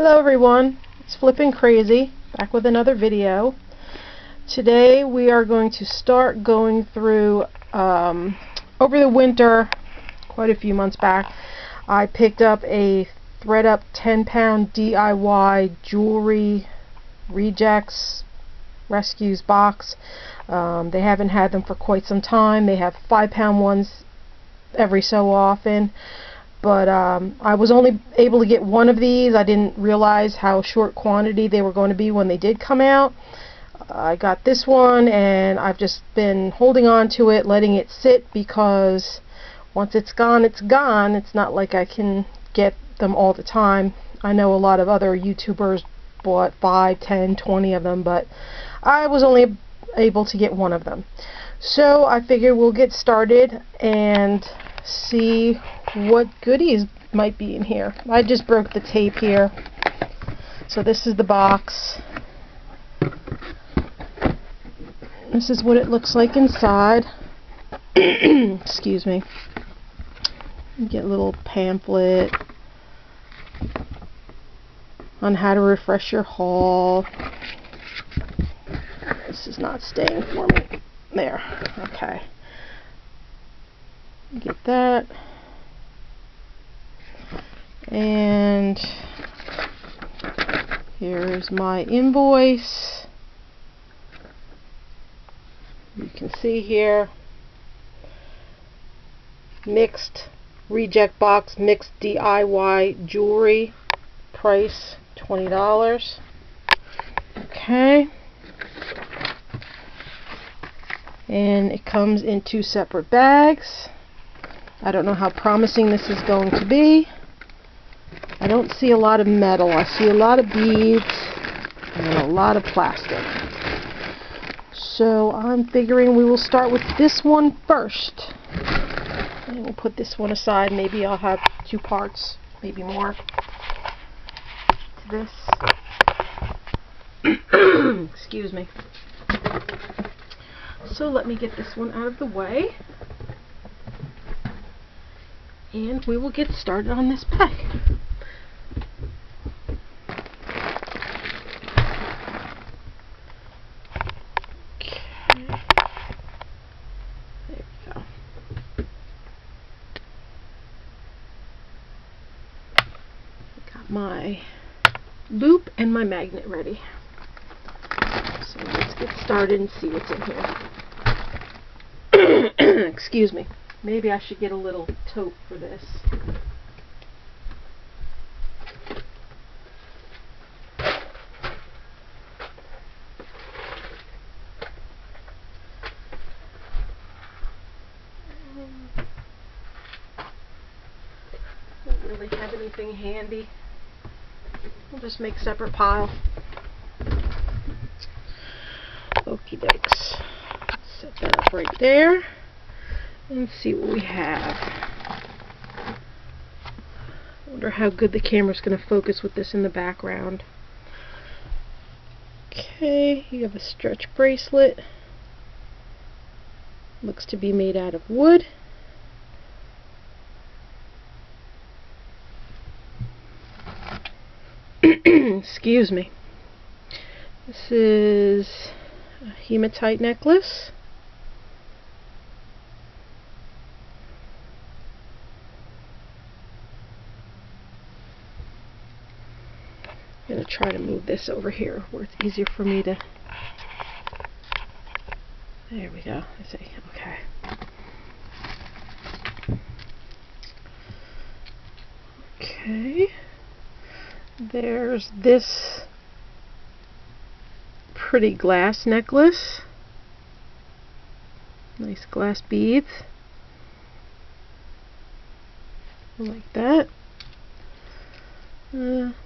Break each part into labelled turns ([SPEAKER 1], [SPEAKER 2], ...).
[SPEAKER 1] Hello everyone, it's Flippin' Crazy, back with another video. Today we are going to start going through, over the winter, quite a few months back, I picked up a ThredUP 10-pound DIY jewelry rejects rescues box. They haven't had them for quite some time. They have 5-pound ones every so often. But I was only able to get one of these. I didn't realize how short quantity they were going to be when they did come out. I got this one and I've just been holding on to it, letting it sit, because once it's gone, it's gone. It's not like I can get them all the time. I know a lot of other YouTubers bought 5, 10, 20 of them, but I was only able to get one of them. So I figured we'll get started and see what goodies might be in here. I just broke the tape here. So this is the box. This is what it looks like inside. Excuse me. You get a little pamphlet on how to refresh your haul. This is not staying for me. There. Okay. Get that. And here's my invoice. You can see here, mixed reject box, mixed DIY jewelry, price $20. Okay. And it comes in 2 separate bags. I don't know how promising this is going to be. I don't see a lot of metal. I see a lot of beads and a lot of plastic. So I'm figuring we will start with this one first. And we'll put this one aside. Maybe I'll have 2 parts, maybe more to this. Excuse me. So let me get this one out of the way. And we will get started on this pack. Okay. There we go. Got my loop and my magnet ready. So let's get started and see what's in here. Excuse me. Maybe I should get a little tote for this. Don't really have anything handy. We'll just make a separate pile. Okie dokes. Set that up right there. Let's see what we have. I wonder how good the camera's going to focus with this in the background. Okay, you have a stretch bracelet. Looks to be made out of wood. Excuse me. This is a hematite necklace. I'm going to try to move this over here where it's easier for me to... There we go. I see. Okay. Okay. There's this pretty glass necklace. Nice glass beads. I like that.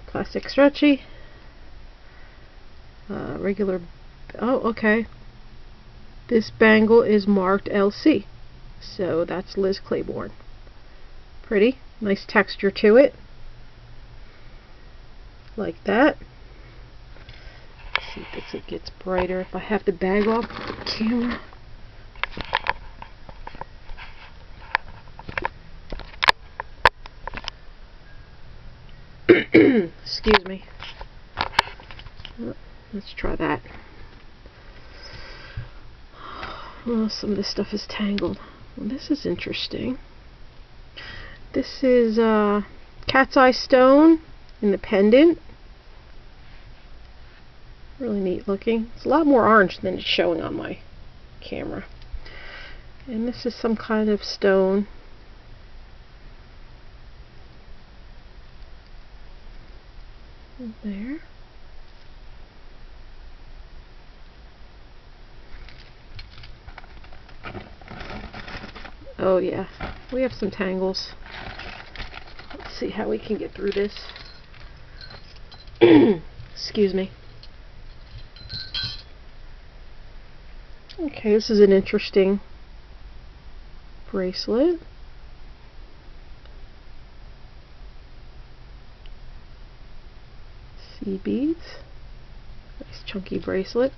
[SPEAKER 1] Plastic stretchy. Regular. Oh, okay. This bangle is marked LC. So that's Liz Claiborne. Pretty. Nice texture to it. Like that. Let's see if it gets brighter. If I have the bag off the camera. Excuse me. Let's try that. Oh, some of this stuff is tangled. Well, this is interesting. This is cat's eye stone in the pendant. Really neat looking. It's a lot more orange than it's showing on my camera. And this is some kind of stone. There. Oh yeah, we have some tangles. Let's see how we can get through this. Excuse me. Okay, this is an interesting bracelet. Sea beads. Nice chunky bracelet.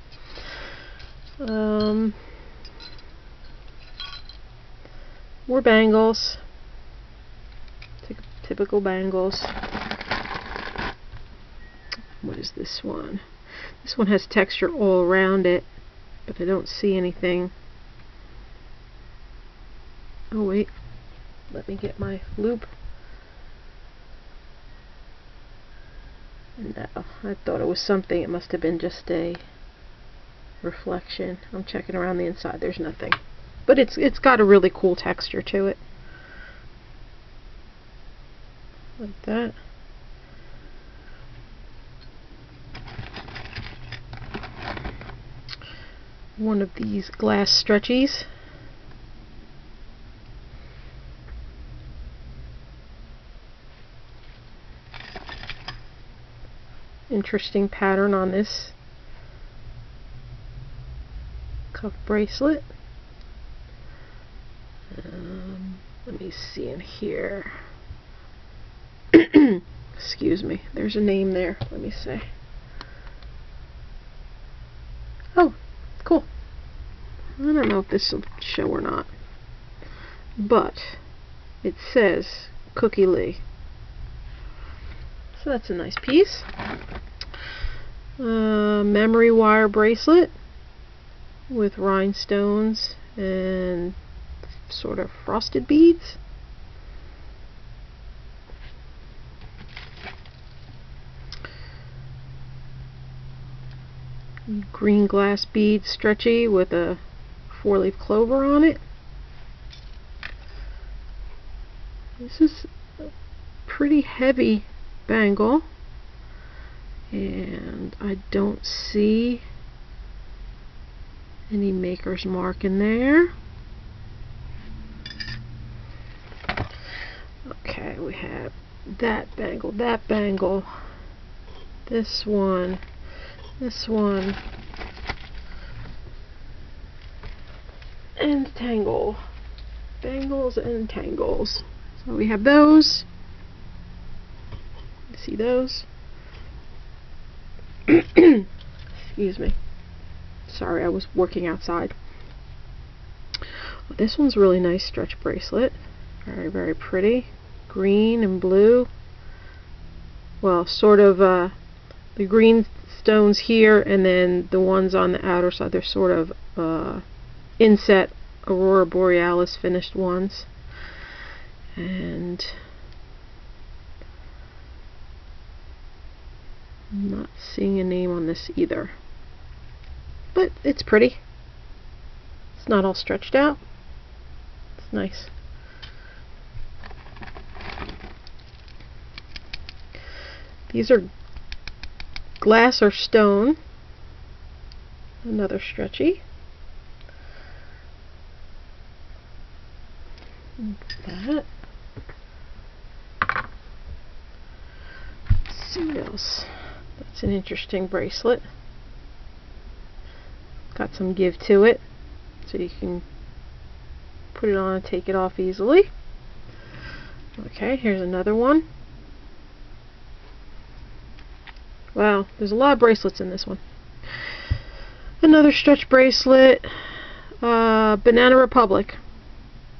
[SPEAKER 1] More bangles. Typical bangles. What is this one? This one has texture all around it, but I don't see anything. Oh wait, let me get my loop. No, I thought it was something. It must have been just a reflection. I'm checking around the inside. There's nothing. But it's got a really cool texture to it. Like that. One of these glass stretchies. Interesting pattern on this cuff bracelet. Let me see in here. Excuse me. There's a name there. Let me see. Oh, cool. I don't know if this will show or not, but it says Cookie Lee. So that's a nice piece. Memory wire bracelet with rhinestones and sort of frosted beads. Green glass bead stretchy with a 4-leaf clover on it. This is a pretty heavy bangle, and I don't see any maker's mark in there. Okay, we have that bangle, this one, and tangle. Bangles and tangles. So we have those. See those? Excuse me. Sorry, I was working outside. Well, this one's a really nice stretch bracelet. Very, very pretty. Green and blue. Well, sort of the green stones here, and then the ones on the outer side, they're sort of inset Aurora Borealis finished ones. And I'm not seeing a name on this either. But it's pretty. It's not all stretched out. It's nice. These are glass or stone. Another stretchy. That. Let's see what else. That's an interesting bracelet. Got some give to it, so you can put it on and take it off easily. Okay, here's another one. Wow, there's a lot of bracelets in this one. Another stretch bracelet. Banana Republic.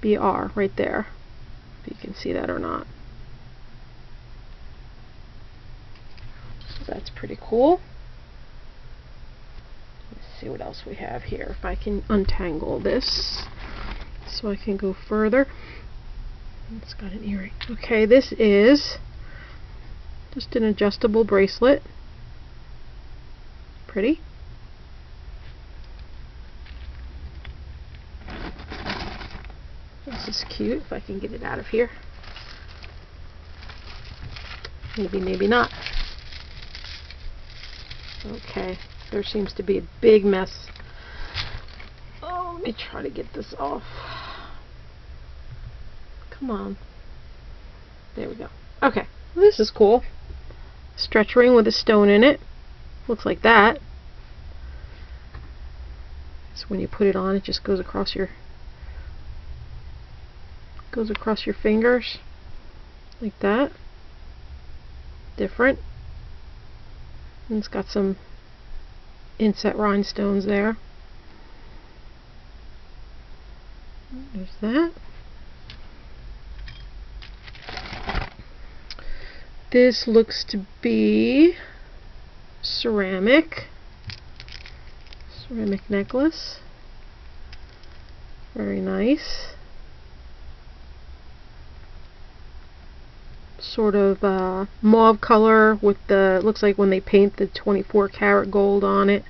[SPEAKER 1] BR, right there. If you can see that or not. That's pretty cool. Let's see what else we have here. If I can untangle this so I can go further. It's got an earring. Okay, this is just an adjustable bracelet. Pretty. This is cute, if I can get it out of here. Maybe, maybe not. Okay, there seems to be a big mess. Oh, let me try to get this off. Come on. There we go. Okay, well, this is cool. Stretch ring with a stone in it. Looks like that. So when you put it on, it just goes across your fingers like that. Different. And it's got some inset rhinestones there. There's that. This looks to be ceramic necklace. Very nice. Sort of mauve color with the, looks like when they paint the 24 karat gold on it.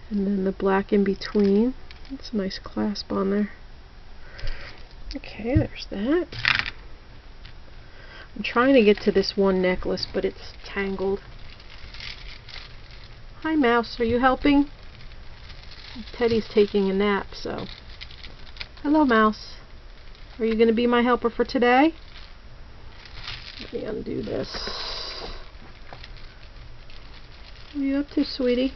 [SPEAKER 1] And then the black in between. It's a nice clasp on there. Okay, there's that. I'm trying to get to this one necklace, but it's tangled. Hi, Mouse. Are you helping? Teddy's taking a nap, so. Hello, Mouse. Are you going to be my helper for today? Let me undo this. What are you up to, sweetie?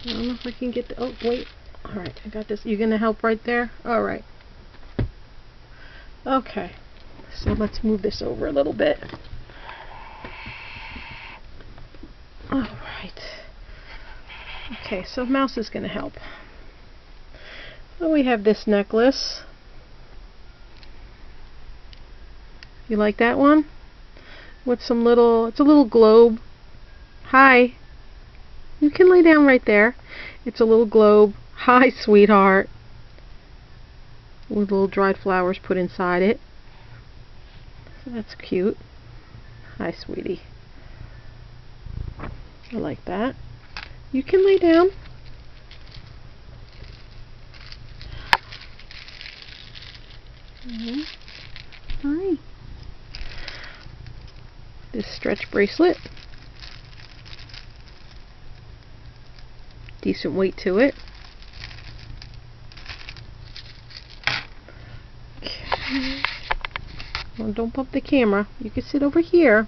[SPEAKER 1] I don't know if I can get the... Oh, wait. Alright, I got this. You going to help right there? Alright. Okay. So let's move this over a little bit. Alright. Okay, so Mouse is going to help. So we have this necklace. You like that one? With some little, it's a little globe. Hi. You can lay down right there. It's a little globe. Hi, sweetheart. With little dried flowers put inside it. So that's cute. Hi, sweetie. I like that. You can lay down. Hi. This stretch bracelet. Decent weight to it. Okay. Well, don't bump the camera. You can sit over here.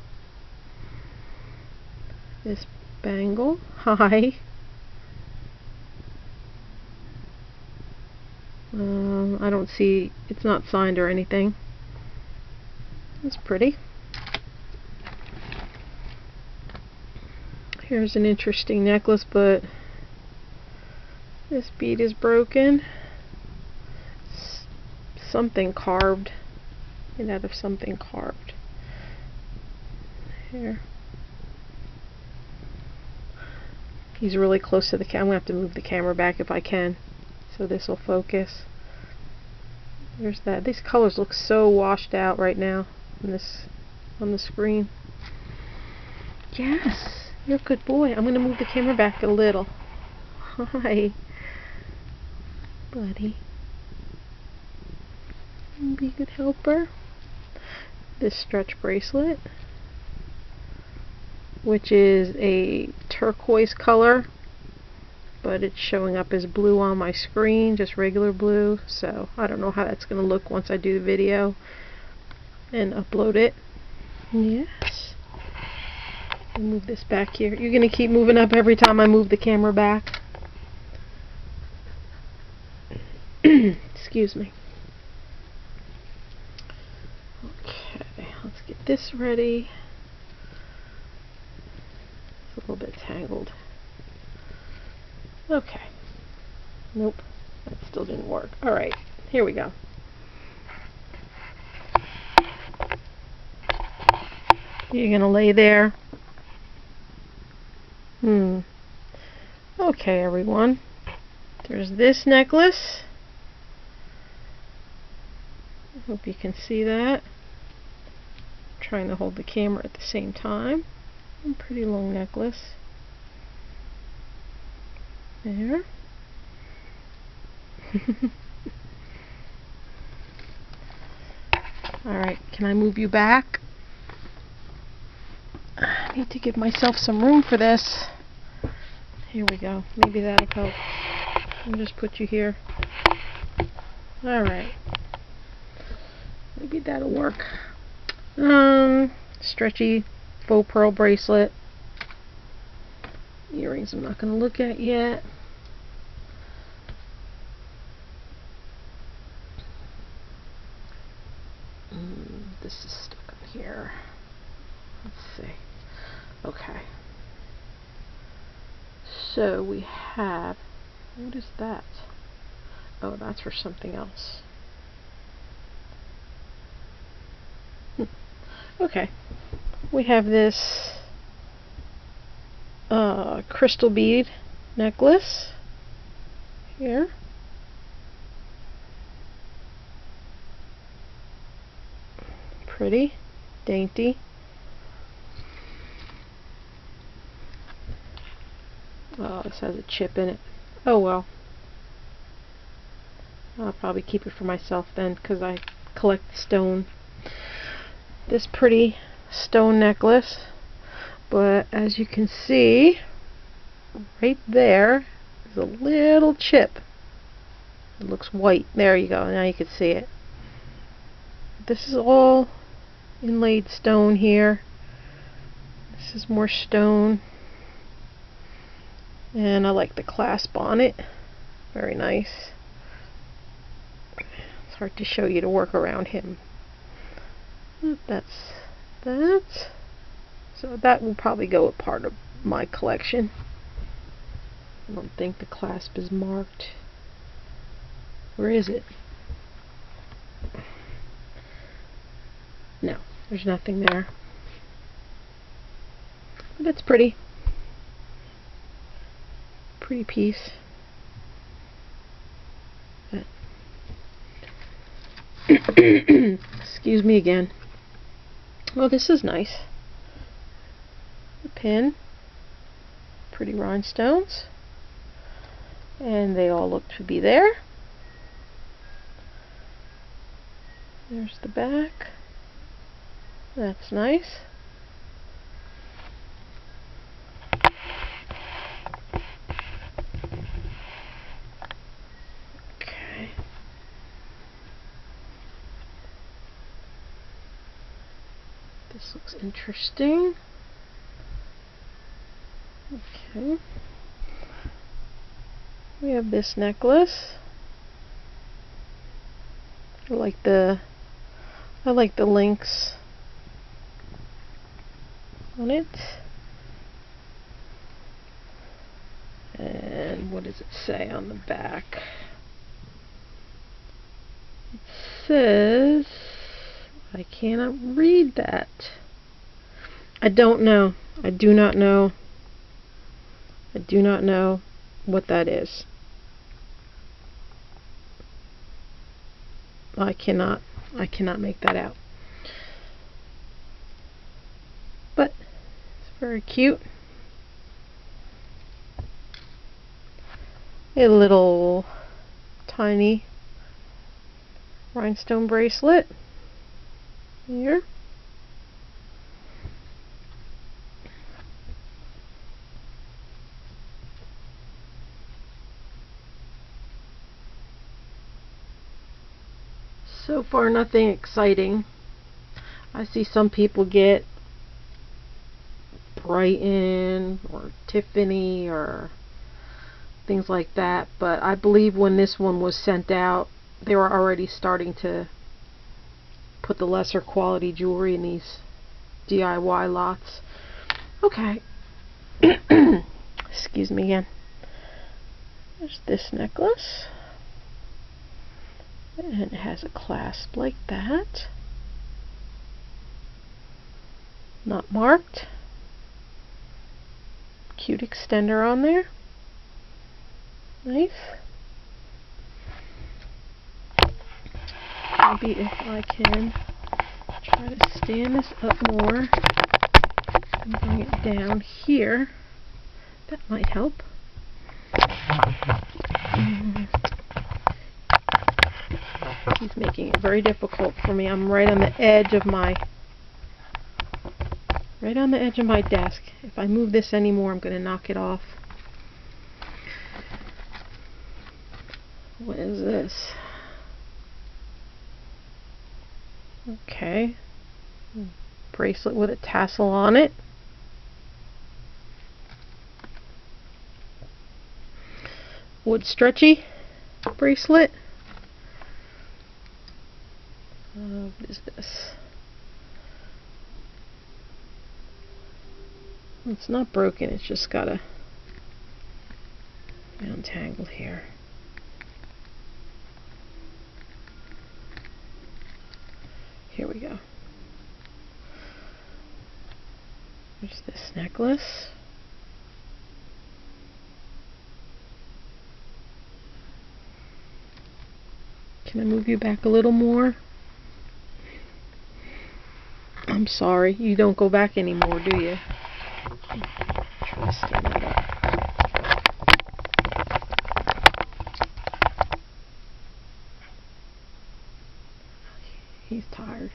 [SPEAKER 1] This bangle. Hi. I don't see, it's not signed or anything. It's pretty. Here's an interesting necklace, but this bead is broken. Something carved. Made out of something carved. Here. He's really close to the camera. I'm going to have to move the camera back if I can, so this will focus. There's that. These colors look so washed out right now on the screen. Yes, you're a good boy. I'm going to move the camera back a little. Hi, buddy. Be a good helper. This stretch bracelet, which is a turquoise color, but it's showing up as blue on my screen, just regular blue, so I don't know how that's going to look once I do the video and upload it. Yes. I'll move this back here. You're going to keep moving up every time I move the camera back. Excuse me. Okay, let's get this ready. It's a little bit tangled. Okay. Nope. That still didn't work. Alright, here we go. You're gonna lay there. Okay, everyone. There's this necklace. I hope you can see that. I'm trying to hold the camera at the same time. A pretty long necklace. There. Alright, can I move you back? I need to give myself some room for this. Here we go. Maybe that'll help. I'll just put you here. Alright. Maybe that'll work. Stretchy faux pearl bracelet. Earrings I'm not going to look at yet. This is stuck on here. Let's see. Okay. So we have, what is that? Oh, that's for something else. Okay. We have this crystal bead necklace here. Pretty, dainty. Oh, this has a chip in it. Oh well. I'll probably keep it for myself then, because I collect stone. This pretty stone necklace, but as you can see, right there is a little chip. It looks white. There you go. Now you can see it. This is all inlaid stone here. This is more stone. And I like the clasp on it. Very nice. It's hard to show you to work around him. That's that. So that will probably go with part of my collection. I don't think the clasp is marked. Where is it? No, there's nothing there. But it's pretty. Pretty piece. Excuse me again. Oh, this is nice. A pin. Pretty rhinestones. And they all look to be there. There's the back. That's nice. Okay. This looks interesting. Okay. We have this necklace. I like the links on it. And what does it say on the back? It says, I cannot read that. I don't know. I do not know. I do not know what that is. I cannot make that out. But it's very cute. A little tiny rhinestone bracelet here. So far, nothing exciting. I see some people get Brighton or Tiffany or things like that, but I believe when this one was sent out, they were already starting to put the lesser quality jewelry in these DIY lots. Okay. Excuse me again. There's this necklace. And it has a clasp like that. Not marked. Cute extender on there. Nice. Maybe if I can try to stand this up more and bring it down here, that might help. He's making it very difficult for me. I'm right on the edge of my desk. If I move this anymore, I'm going to knock it off. What is this? Okay. Bracelet with a tassel on it. Wood stretchy bracelet. What is this? It's not broken, it's just got a untangle here. Here we go. There's this necklace. Can I move you back a little more? I'm sorry, you don't go back anymore, do you? Try to stand that up. He's tired.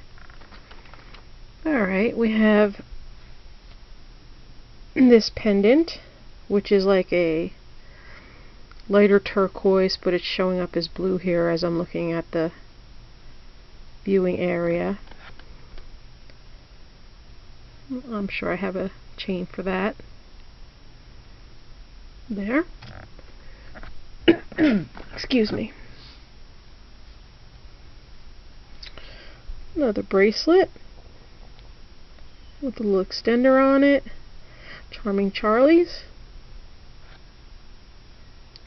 [SPEAKER 1] Alright, we have this pendant, which is like a lighter turquoise, but it's showing up as blue here as I'm looking at the viewing area. I'm sure I have a chain for that. There. Excuse me. Another bracelet with a little extender on it. Charming Charlie's.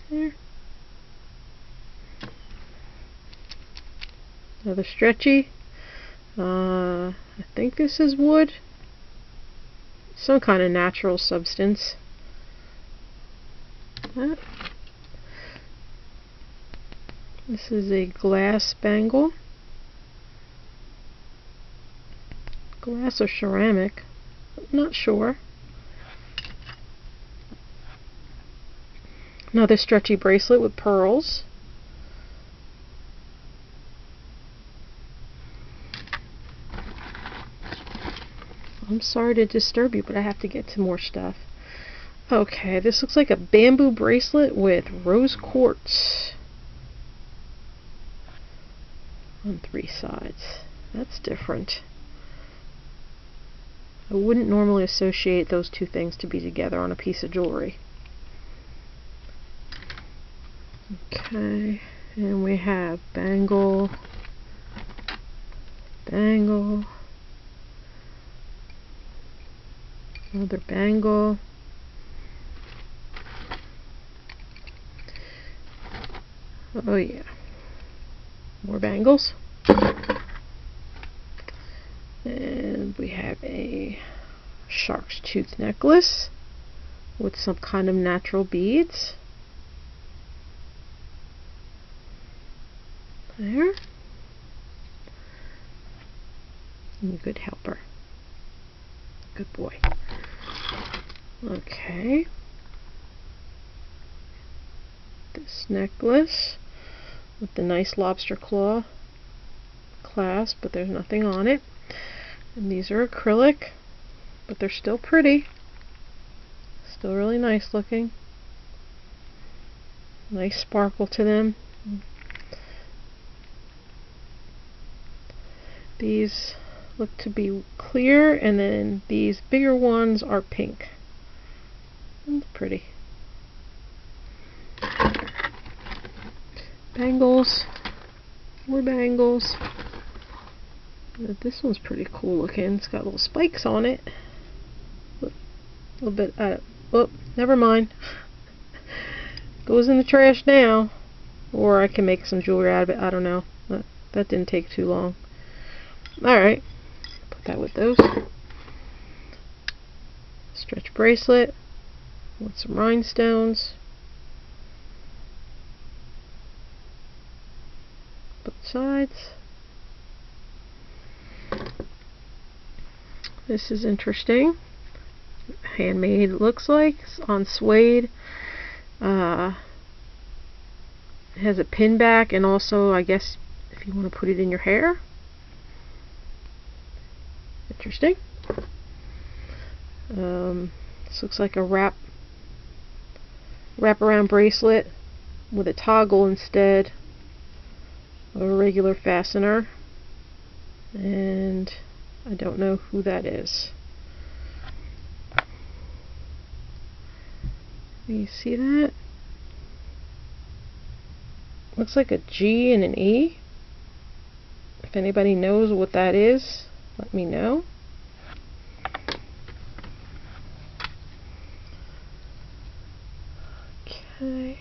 [SPEAKER 1] There. Another stretchy. I think this is wood. Some kind of natural substance. This is a glass bangle. Glass or ceramic, not sure. Another stretchy bracelet with pearls. I'm sorry to disturb you, but I have to get to more stuff. Okay, this looks like a bamboo bracelet with rose quartz on 3 sides. That's different. I wouldn't normally associate those two things to be together on a piece of jewelry. Okay, and we have bangle, bangle, another bangle, oh yeah, more bangles. And we have a shark's tooth necklace with some kind of natural beads. There. And a good helper. Good boy. Okay. This necklace with the nice lobster claw clasp, but there's nothing on it. And these are acrylic, but they're still pretty. Still really nice looking. Nice sparkle to them. These look to be clear, and then these bigger ones are pink. That's pretty. Bangles. More bangles. This one's pretty cool looking. It's got little spikes on it. A little bit oh, never mind. Goes in the trash now. Or I can make some jewelry out of it. I don't know. That didn't take too long. Alright. Put that with those. Stretch bracelet with some rhinestones. Both sides. This is interesting. Handmade, it looks like. It's on suede. It has a pin back, and also, I guess, if you want to put it in your hair. Interesting. This looks like a wraparound bracelet with a toggle instead of a regular fastener, and I don't know who that is. You see that? Looks like a G and an E. If anybody knows what that is, let me know. Okay.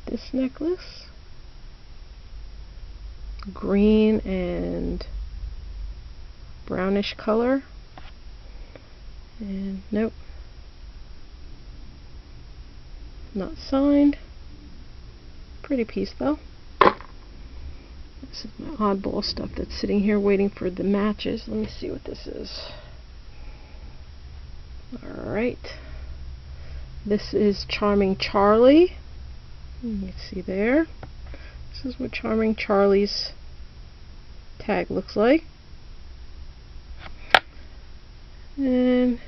[SPEAKER 1] This necklace. Green and brownish color. And nope. Not signed. Pretty piece though. This is my oddball stuff that's sitting here waiting for the matches. Let me see what this is. Alright. This is Charming Charlie. You can see there. This is what Charming Charlie's tag looks like. And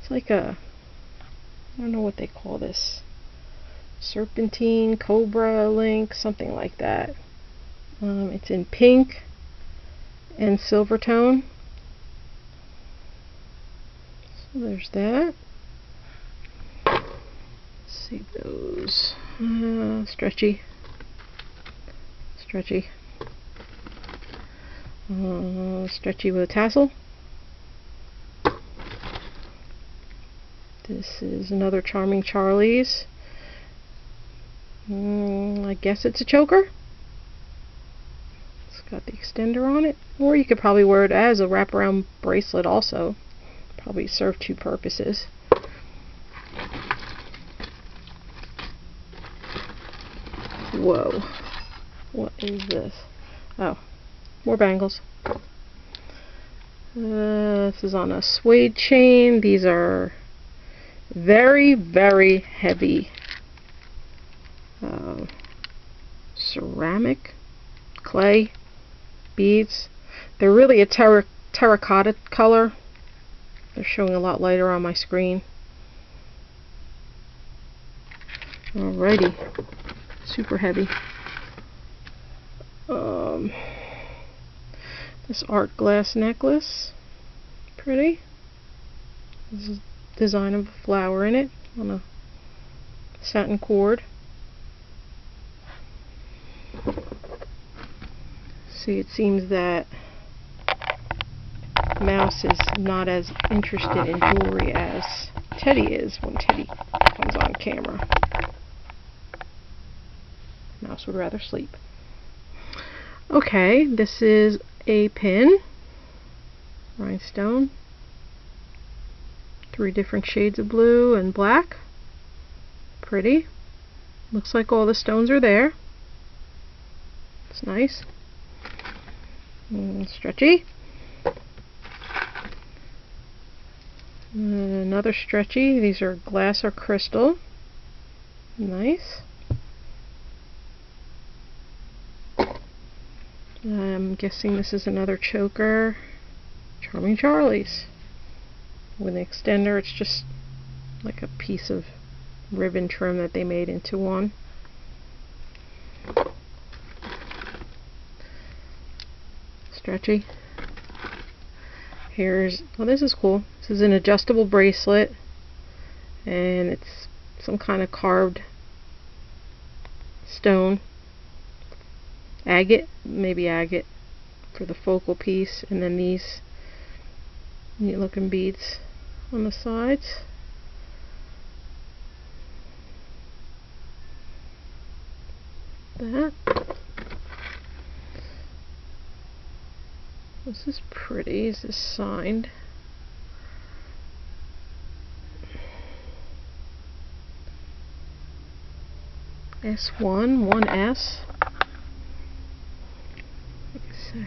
[SPEAKER 1] it's like a, I don't know what they call this. Serpentine, cobra link, something like that. It's in pink and silver tone. So there's that. Let's see those. Stretchy. Stretchy. Stretchy with a tassel. This is another Charming Charlie's. I guess it's a choker. It's got the extender on it. Or you could probably wear it as a wraparound bracelet also. Probably serve two purposes. Whoa. What is this? Oh, more bangles. This is on a suede chain. These are very, very heavy ceramic, clay beads. They're really a terracotta color. They're showing a lot lighter on my screen. Alrighty. Super heavy. This art glass necklace. Pretty. This is design of a flower in it on a satin cord. See, it seems that Mouse is not as interested in jewelry as Teddy is when Teddy comes on camera. Mouse would rather sleep. Okay, this is a pin. Rhinestone. 3 different shades of blue and black. Pretty. Looks like all the stones are there. It's nice. Stretchy. Another stretchy. These are glass or crystal. Nice. I'm guessing this is another choker. Charming Charlie's. With an extender, it's just like a piece of ribbon trim that they made into one. Stretchy. Here's, oh, this is cool. This is an adjustable bracelet, and it's some kind of carved stone. Agate, maybe agate for the focal piece, and then these neat looking beads on the sides. That. This is pretty. Is this signed? S1, 1S. Let's see.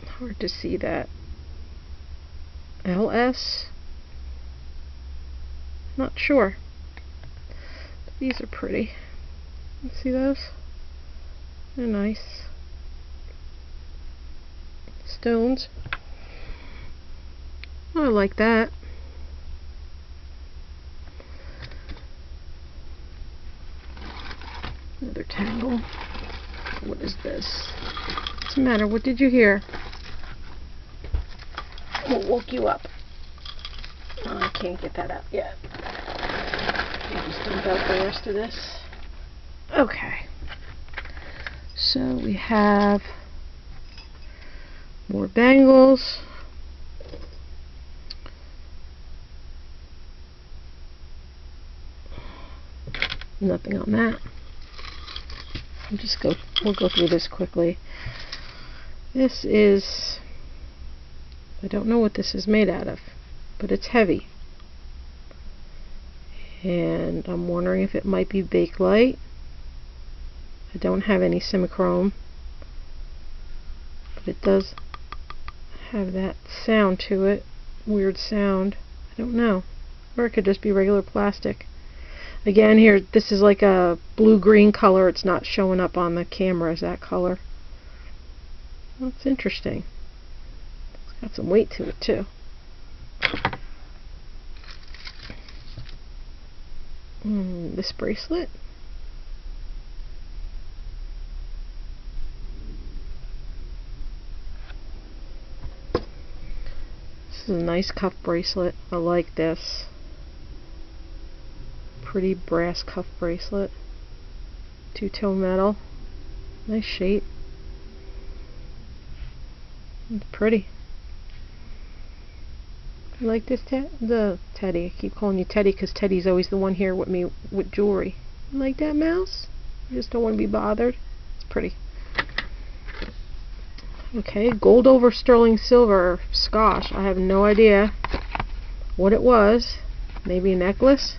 [SPEAKER 1] Hard to see that. LS? Not sure. But these are pretty. Let's see those? They're nice. Stones. Oh, I like that. Another tangle. What is this? What's the matter? What did you hear? What woke you up? Oh, I can't get that out yet. I'll just dump out the rest of this. Okay. So we have more bangles. Nothing on that. We'll go through this quickly. This is, I don't know what this is made out of, but it's heavy. And I'm wondering if it might be Bakelite. I don't have any Simichrome, but it does have that sound to it. Weird sound. I don't know. Or it could just be regular plastic. Again, here, this is like a blue-green color. It's not showing up on the camera as that color. That's interesting. It's got some weight to it, too. This bracelet. This is a nice cuff bracelet. I like this. Pretty brass cuff bracelet. Two-tone metal. Nice shape. It's pretty. You like this Teddy? I keep calling you Teddy because Teddy's always the one here with me with jewelry. You like that, mouse? You just don't want to be bothered? It's pretty. Okay, gold over sterling silver Scotch. I have no idea what it was. Maybe a necklace?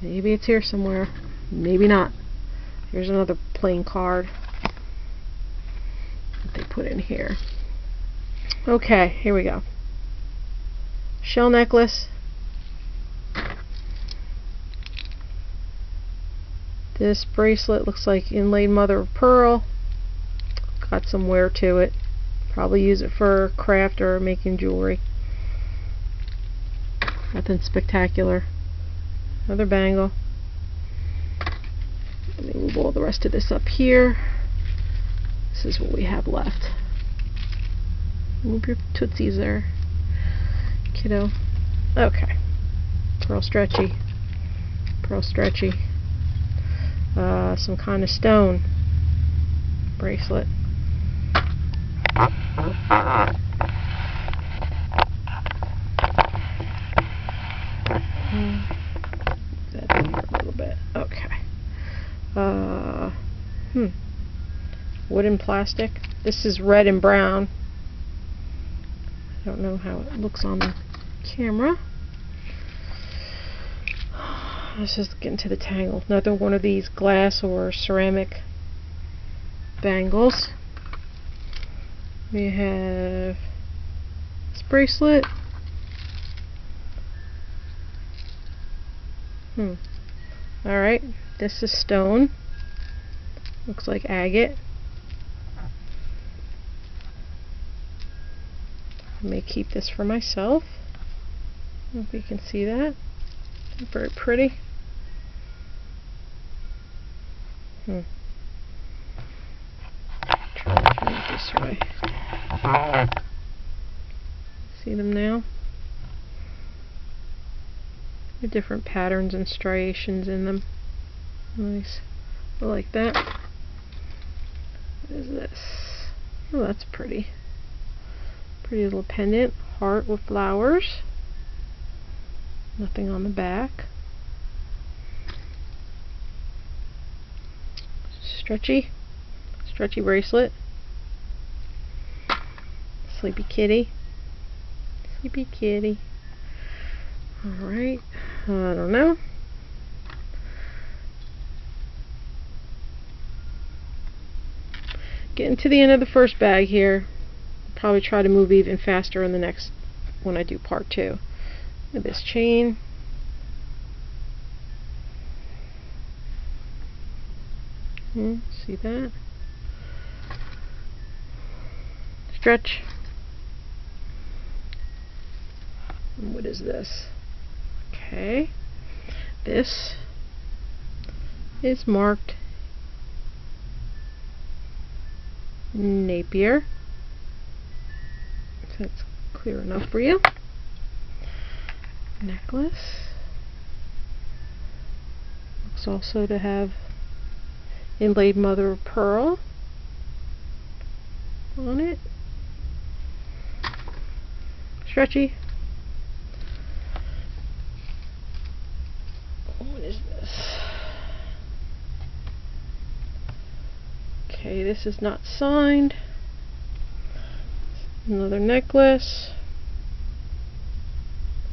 [SPEAKER 1] Maybe it's here somewhere. Maybe not. Here's another plain card that they put in here. Okay, here we go. Shell necklace. This bracelet looks like inlaid mother of pearl. Got some wear to it. Probably use it for craft or making jewelry. Nothing spectacular. Another bangle. Let me move all the rest of this up here. This is what we have left. Move your tootsies there, kiddo. Okay. Pearl stretchy. Pearl stretchy. Some kind of stone bracelet. That down here a little bit. Okay. Wooden plastic. This is red and brown. I don't know how it looks on the camera. Let's just get into the tangle. Another one of these glass or ceramic bangles. We have this bracelet. Alright, this is stone. Looks like agate. I may keep this for myself. I don't know if you can see that. Very pretty. Try to turn it this way. See them now? The different patterns and striations in them. Nice. I like that. What is this? Oh, that's pretty. Pretty little pendant. Heart with flowers. Nothing on the back. Stretchy bracelet. Sleepy kitty. Sleepy kitty. Alright, I don't know. Getting to the end of the first bag here. Probably try to move even faster in the next, when I do part 2. Look at this chain. See that? Stretch. And what is this? Okay. This is marked Napier. If that's clear enough for you. Necklace. Looks also to have inlaid mother of pearl on it. Stretchy. What is this? Okay, this is not signed. Another necklace.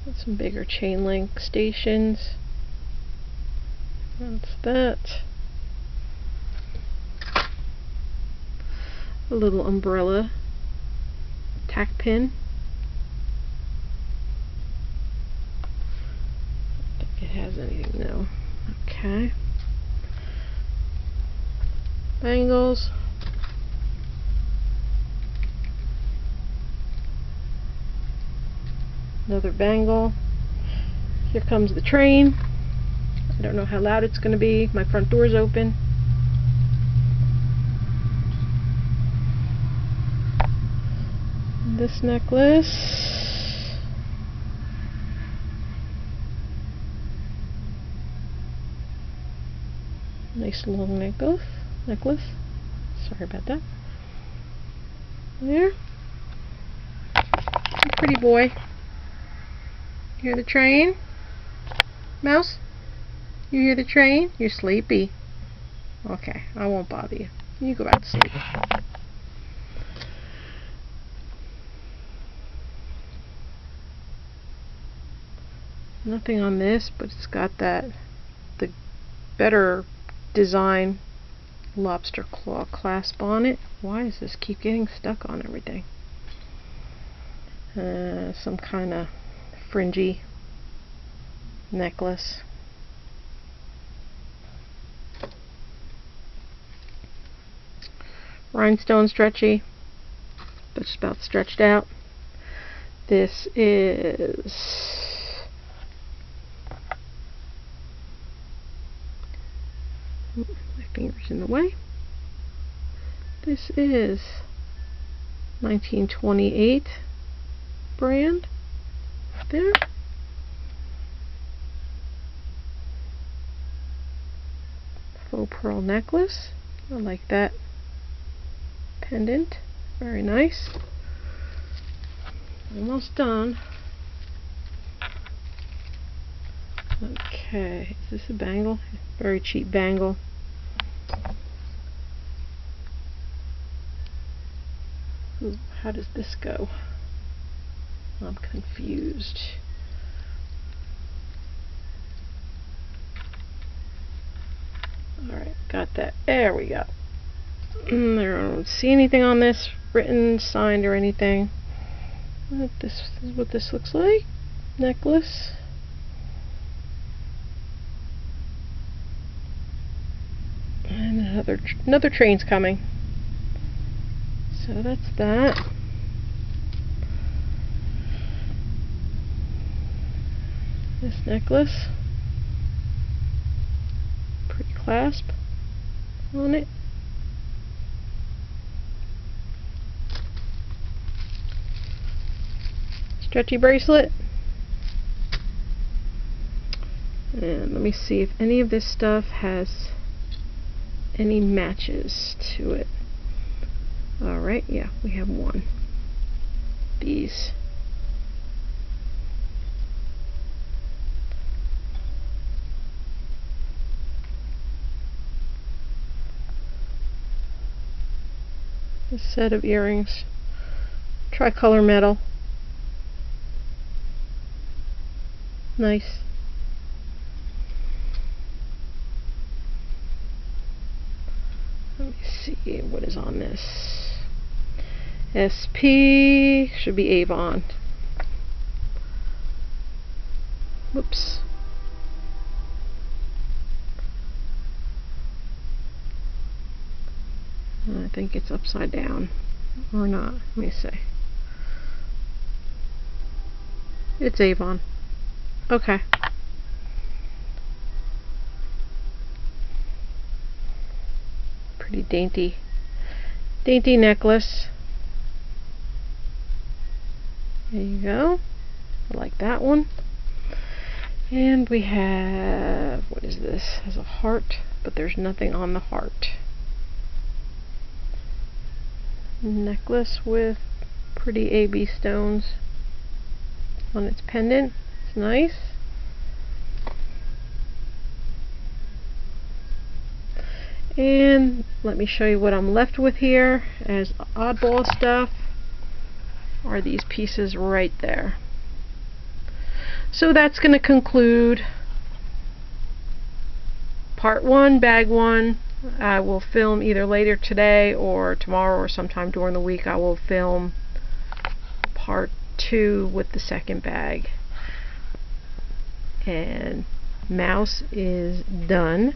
[SPEAKER 1] With some bigger chain link stations. That's that. A little umbrella tack pin. I don't think it has anything, no. Okay. Bangles. Another bangle. Here comes the train. I don't know how loud it's going to be. My front door's open. This necklace. Nice long necklace. Sorry about that. There. Pretty boy. Hear the train? Mouse? You hear the train? You're sleepy. Okay, I won't bother you. You go back to sleep. Nothing on this, but it's got the better design lobster claw clasp on it. Why does this keep getting stuck on everything? Some kind of fringy necklace. Rhinestone stretchy, but it's about stretched out. This is my finger's in the way. This is 1928 brand. There. Faux pearl necklace. I like that pendant. Very nice. Almost done. Okay, is this a bangle? Very cheap bangle. Ooh, how does this go? I'm confused. Alright, got that. There we go. I don't see anything on this written, signed, or anything. This is what this looks like. Necklace. And another train's coming. So that's that. This necklace. Pretty clasp on it. Stretchy bracelet. And let me see if any of this stuff has any matches to it. Alright, yeah, we have one. These. This set of earrings. Tricolor metal. Nice. Let me see what is on this. SP should be Avon. Whoops. I think it's upside down or not. Let me see. It's Avon. Okay. Pretty dainty necklace. There you go. I like that one. And we have, what is this? It has a heart, but there's nothing on the heart. Necklace with pretty AB stones on its pendant. It's nice. And let me show you what I'm left with here as oddball stuff are these pieces right there. So that's going to conclude part 1, bag 1. I will film either later today or tomorrow or sometime during the week. I will film part 2 with the second bag. And Mouse is done.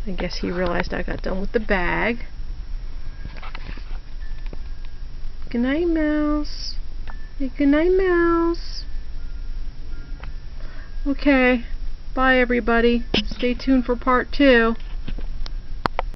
[SPEAKER 1] I guess he realized I got done with the bag. Good night, Mouse. Hey, good night, Mouse. Okay. Bye, everybody. Stay tuned for part 2.